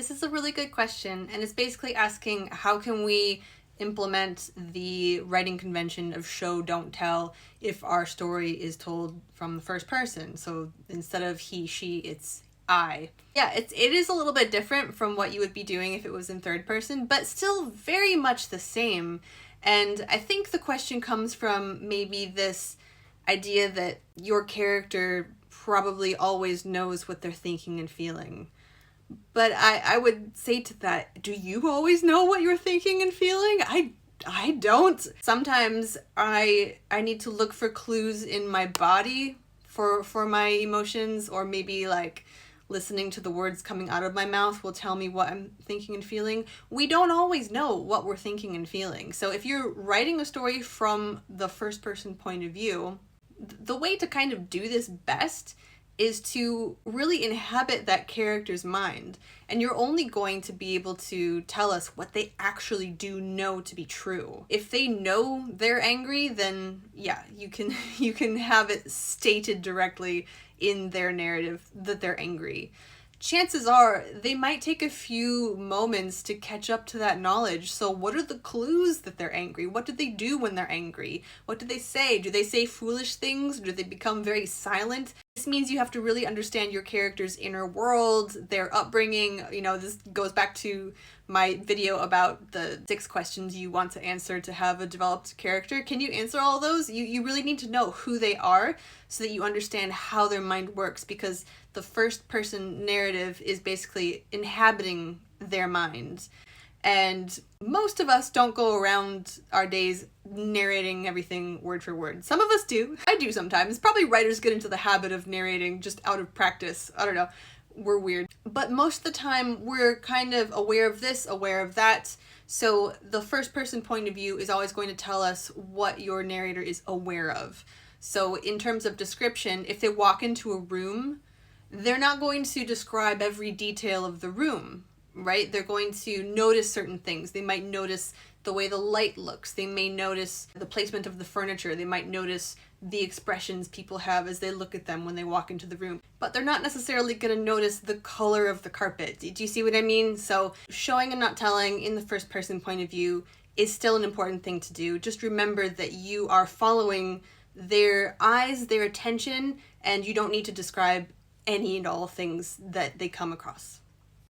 This is a really good question, and it's basically asking how can we implement the writing convention of show don't tell if our story is told from the first person. So instead of he, she, it's I. Yeah, it is a little bit different from what you would be doing if it was in third person, but still very much the same. And I think the question comes from maybe this idea that your character probably always knows what they're thinking and feeling. But I would say to that, do you always know what you're thinking and feeling? I don't. Sometimes I need to look for clues in my body for my emotions, or maybe like listening to the words coming out of my mouth will tell me what I'm thinking and feeling. We don't always know what we're thinking and feeling. So if you're writing a story from the first person point of view, the way to kind of do this best is to really inhabit that character's mind. And you're only going to be able to tell us what they actually do know to be true. If they know they're angry, then yeah, you can have it stated directly in their narrative that they're angry. Chances are they might take a few moments to catch up to that knowledge. So what are the clues that they're angry? What do they do when they're angry? What do they say? Do they say foolish things? Do they become very silent? This means you have to really understand your character's inner world, their upbringing. You know, this goes back to my video about the 6 questions you want to answer to have a developed character. Can you answer all those? You really need to know who they are so that you understand how their mind works, because the first person narrative is basically inhabiting their mind. And most of us don't go around our days narrating everything word for word. Some of us do. I do sometimes. Probably writers get into the habit of narrating just out of practice. I don't know. We're weird. But most of the time, we're kind of aware of this, aware of that. So the first person point of view is always going to tell us what your narrator is aware of. So in terms of description, if they walk into a room, they're not going to describe every detail of the room, right? They're going to notice certain things. They might notice the way the light looks. They may notice the placement of the furniture. They might notice the expressions people have as they look at them when they walk into the room. But they're not necessarily going to notice the color of the carpet. Do you see what I mean? So showing and not telling in the first person point of view is still an important thing to do. Just remember that you are following their eyes, their attention, and you don't need to describe any and all things that they come across.